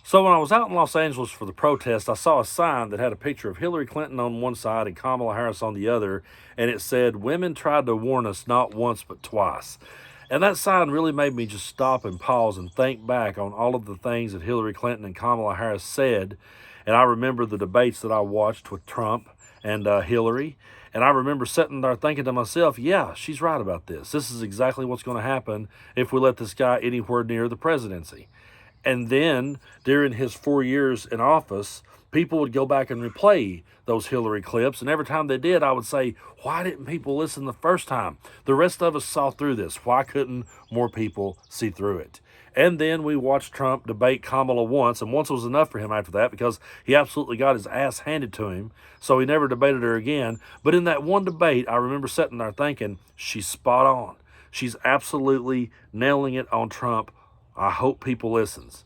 So when I was out in Los Angeles for the protest, I saw a sign that had a picture of Hillary Clinton on one side and Kamala Harris on the other, and it said, "Women tried to warn us not once but twice." And that sign really made me just stop and pause and think back on all of the things that Hillary Clinton and Kamala Harris said. And I remember the debates that I watched with Trump and Hillary. And I remember sitting there thinking to myself, yeah, she's right about this. This is exactly what's going to happen if we let this guy anywhere near the presidency. And then during his 4 years in office, people would go back and replay those Hillary clips. And every time they did, I would say, why didn't people listen the first time? The rest of us saw through this. Why couldn't more people see through it? And then we watched Trump debate Kamala once, and once was enough for him after that because he absolutely got his ass handed to him. So he never debated her again. But in that one debate, I remember sitting there thinking, she's spot on. She's absolutely nailing it on Trump. I hope people listens.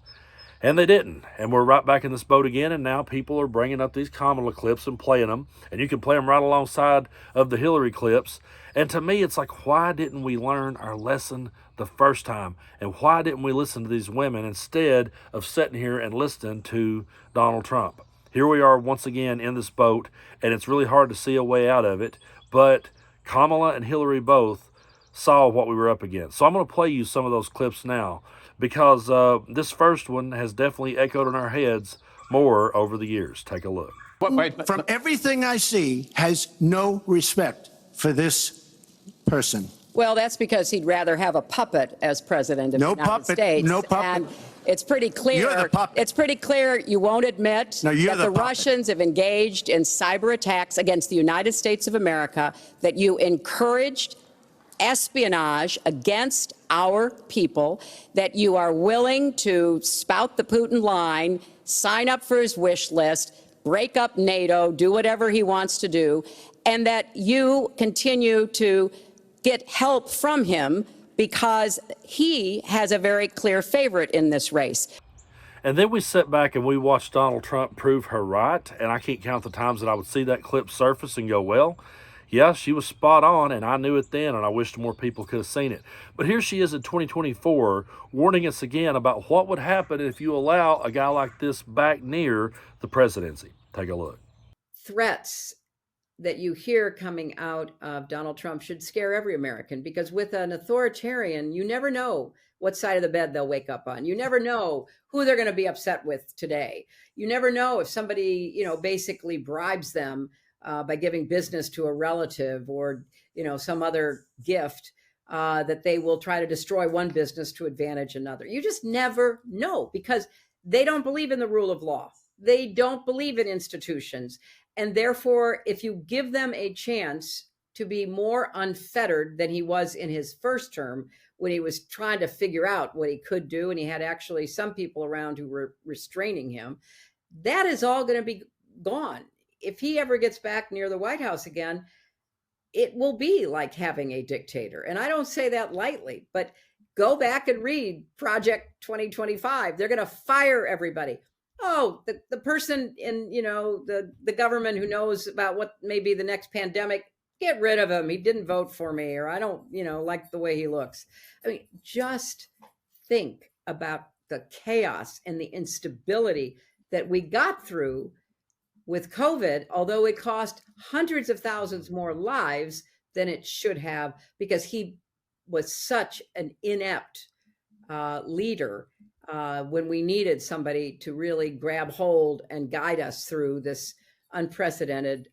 And they didn't. And we're right back in this boat again. And now people are bringing up these Kamala clips and playing them. And you can play them right alongside of the Hillary clips. And to me, it's like, why didn't we learn our lesson the first time? And why didn't we listen to these women instead of sitting here and listening to Donald Trump? Here we are once again in this boat. And it's really hard to see a way out of it. But Kamala and Hillary both saw what we were up against. So I'm going to play you some of those clips now, because this first one has definitely echoed in our heads more over the years. Take a look. From everything I see, has no respect for this person. Well, that's because he'd rather have a puppet as president of the United States. No puppet. And it's pretty clear. You're the puppet. It's pretty clear you won't admit No, you're that the the puppet. Russians have engaged in cyber attacks against the United States of America, that you encouraged espionage against our people, that you are willing to spout the Putin line, sign up for his wish list, break up NATO, do whatever he wants to do, and that you continue to get help from him because he has a very clear favorite in this race. And then we sit back and we watch Donald Trump prove her right. And I can't count the times that I would see that clip surface and go, well, yeah, she was spot on, and I knew it then, and I wished more people could have seen it. But here she is in 2024, warning us again about what would happen if you allow a guy like this back near the presidency. Take a look. Threats that you hear coming out of Donald Trump should scare every American, because with an authoritarian, you never know what side of the bed they'll wake up on. You never know who they're going to be upset with today. You never know if somebody, basically bribes them by giving business to a relative or, some other gift, that they will try to destroy one business to advantage another. You just never know, because they don't believe in the rule of law. They don't believe in institutions. And therefore, if you give them a chance to be more unfettered than he was in his first term, when he was trying to figure out what he could do, and he had actually some people around who were restraining him, that is all going to be gone. If he ever gets back near the White House again, it will be like having a dictator. And I don't say that lightly, but go back and read Project 2025. They're going to fire everybody. Oh, the person in, the government who knows about what may be the next pandemic, get rid of him. He didn't vote for me, or I don't, like the way he looks. I mean, just think about the chaos and the instability that we got through with COVID, although it cost hundreds of thousands more lives than it should have, because he was such an inept leader when we needed somebody to really grab hold and guide us through this unprecedented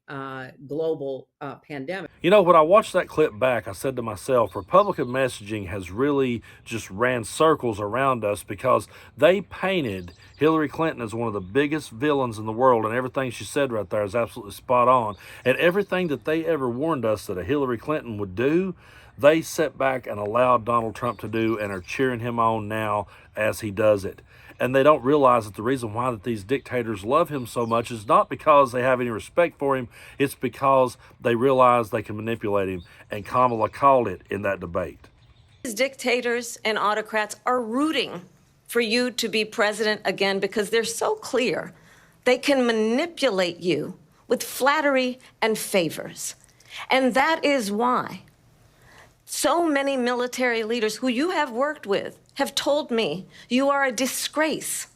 global pandemic. When I watched that clip back, I said to myself, Republican messaging has really just ran circles around us, because they painted Hillary Clinton as one of the biggest villains in the world, and everything she said right there is absolutely spot on. And everything that they ever warned us that a Hillary Clinton would do, they sat back and allowed Donald Trump to do, and are cheering him on now as he does it. And they don't realize that the reason why that these dictators love him so much is not because they have any respect for him. It's because they realize they can manipulate him. And Kamala called it in that debate. These dictators and autocrats are rooting for you to be president again, because they're so clear they can manipulate you with flattery and favors. And that is why so many military leaders who you have worked with have told me you are a disgrace.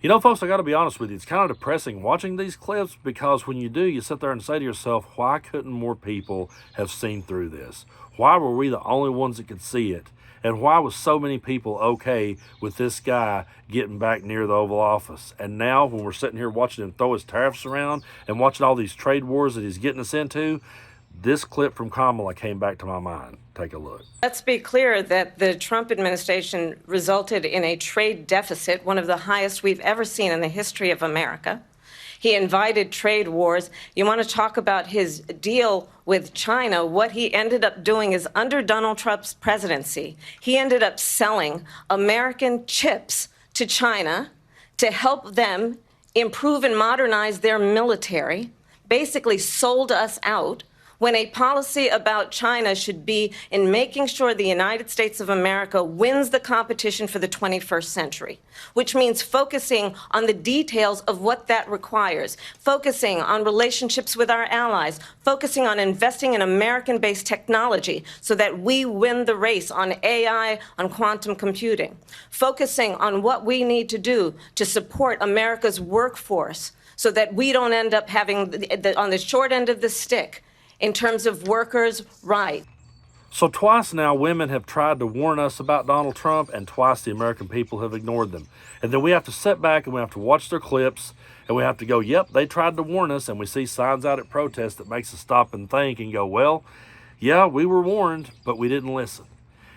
You know, folks, I got to be honest with you. It's kind of depressing watching these clips because when you do, you sit there and say to yourself, why couldn't more people have seen through this? Why were we the only ones that could see it? And why was so many people okay with this guy getting back near the Oval Office? And now when we're sitting here watching him throw his tariffs around and watching all these trade wars that he's getting us into, this clip from Kamala came back to my mind. Take a look. Let's be clear that the Trump administration resulted in a trade deficit, one of the highest we've ever seen in the history of America. He invited trade wars. You want to talk about his deal with China? What he ended up doing is under Donald Trump's presidency, he ended up selling American chips to China to help them improve and modernize their military, basically sold us out, when a policy about China should be in making sure the United States of America wins the competition for the 21st century, which means focusing on the details of what that requires, focusing on relationships with our allies, focusing on investing in American-based technology so that we win the race on AI, on quantum computing, focusing on what we need to do to support America's workforce so that we don't end up having on the short end of the stick in terms of workers' rights. So twice now, women have tried to warn us about Donald Trump, and twice the American people have ignored them. And then we have to sit back and we have to watch their clips, and we have to go, yep, they tried to warn us, and we see signs out at protests that makes us stop and think and go, well, yeah, we were warned, but we didn't listen.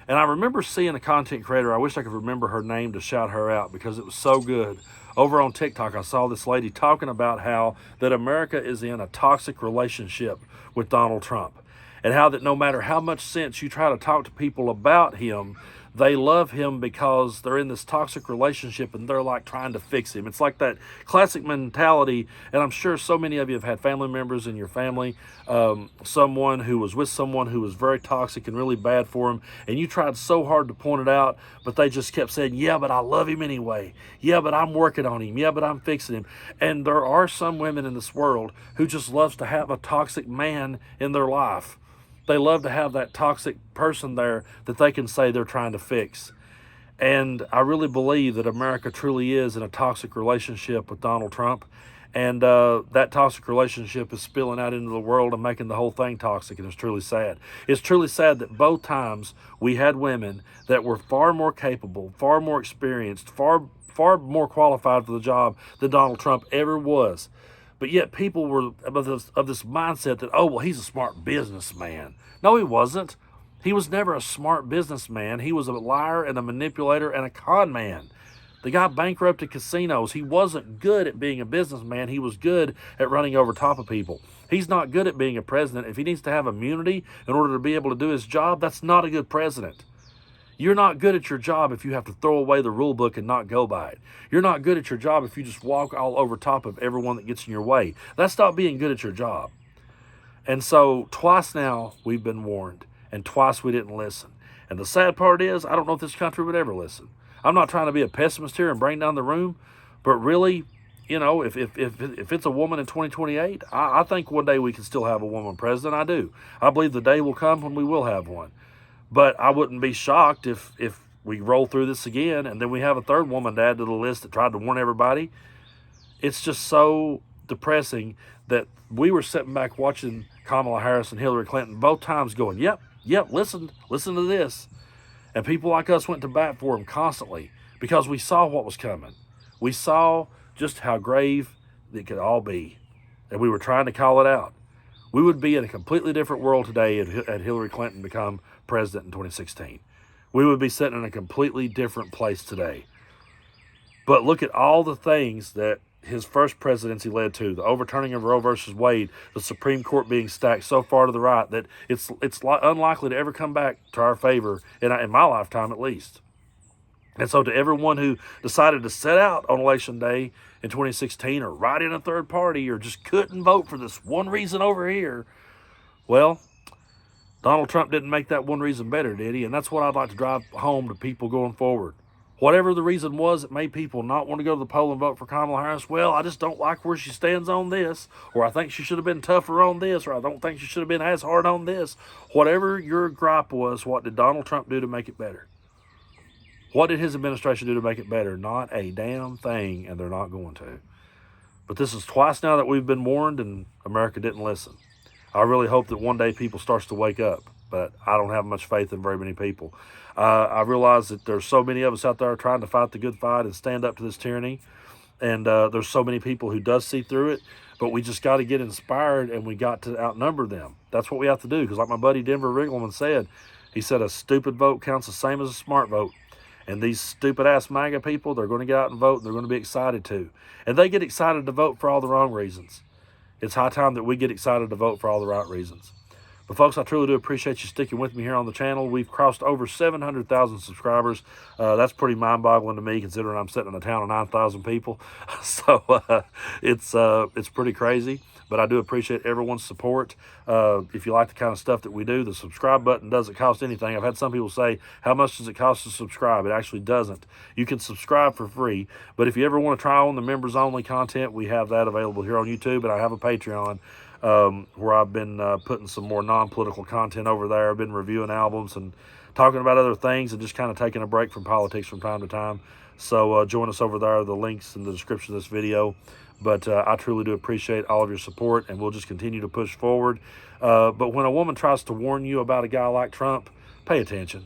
And I remember seeing a content creator, I wish I could remember her name to shout her out because it was so good. Over on TikTok, I saw this lady talking about how that America is in a toxic relationship with Donald Trump, and how that no matter how much sense you try to talk to people about him, they love him because they're in this toxic relationship and they're like trying to fix him. It's like that classic mentality, and I'm sure so many of you have had family members in your family, someone who was with someone who was very toxic and really bad for him, and you tried so hard to point it out, but they just kept saying, yeah, but I love him anyway. Yeah, but I'm working on him. Yeah, but I'm fixing him. And there are some women in this world who just loves to have a toxic man in their life. They love to have that toxic person there that they can say they're trying to fix. And I really believe that America truly is in a toxic relationship with Donald Trump. And that toxic relationship is spilling out into the world and making the whole thing toxic. And it's truly sad. It's truly sad that both times we had women that were far more capable, far more experienced, far more qualified for the job than Donald Trump ever was. But yet people were of this mindset that, oh, well, he's a smart businessman. No, he wasn't. He was never a smart businessman. He was a liar and a manipulator and a con man. The guy bankrupted casinos. He wasn't good at being a businessman. He was good at running over top of people. He's not good at being a president. If he needs to have immunity in order to be able to do his job, that's not a good president. You're not good at your job if you have to throw away the rule book and not go by it. You're not good at your job if you just walk all over top of everyone that gets in your way. That's not being good at your job. And so twice now we've been warned, and twice we didn't listen. And the sad part is, I don't know if this country would ever listen. I'm not trying to be a pessimist here and bring down the room, but really, you know, if it's a woman in 2028, I think one day we can still have a woman president. I do. I believe the day will come when we will have one. But I wouldn't be shocked if we roll through this again and then we have a third woman to add to the list that tried to warn everybody. It's just so depressing that we were sitting back watching Kamala Harris and Hillary Clinton both times going, yep, listen to this. And people like us went to bat for them constantly because we saw what was coming. We saw just how grave it could all be. And we were trying to call it out. We would be in a completely different world today had Hillary Clinton become president in 2016. We would be sitting in a completely different place today. But look at all the things that his first presidency led to: the overturning of Roe versus Wade, the Supreme Court being stacked so far to the right that it's unlikely to ever come back to our favor in my lifetime at least. And so to everyone who decided to set out on Election Day in 2016 or write in a third party or just couldn't vote for this one reason over here, well, Donald Trump didn't make that one reason better, did he? And that's what I'd like to drive home to people going forward. Whatever the reason was that made people not want to go to the poll and vote for Kamala Harris, well, I just don't like where she stands on this, or I think she should have been tougher on this, or I don't think she should have been as hard on this. Whatever your gripe was, what did Donald Trump do to make it better? What did his administration do to make it better? Not a damn thing, and they're not going to. But this is twice now that we've been warned, and America didn't listen. I really hope that one day people starts to wake up, but I don't have much faith in very many people. I realize that there's so many of us out there trying to fight the good fight and stand up to this tyranny, and there's so many people who does see through it, but we just got to get inspired, and we got to outnumber them. That's what we have to do, because like my buddy Denver Riggleman said, he said a stupid vote counts the same as a smart vote. And these stupid-ass MAGA people, they're going to get out and vote, and they're going to be excited too. And they get excited to vote for all the wrong reasons. It's high time that we get excited to vote for all the right reasons. But folks, I truly do appreciate you sticking with me here on the channel. We've crossed over 700,000 subscribers. That's pretty mind-boggling to me, considering I'm sitting in a town of 9,000 people. So it's pretty crazy. But I do appreciate everyone's support. If you like the kind of stuff that we do, the subscribe button doesn't cost anything. I've had some people say, how much does it cost to subscribe? It actually doesn't. You can subscribe for free. But if you ever want to try on the members-only content, we have that available here on YouTube. And I have a Patreon where I've been putting some more non-political content over there. I've been reviewing albums and talking about other things and just kind of taking a break from politics from time to time. So join us over there. The link's in the description of this video. But I truly do appreciate all of your support, and we'll just continue to push forward. But when a woman tries to warn you about a guy like Trump, pay attention.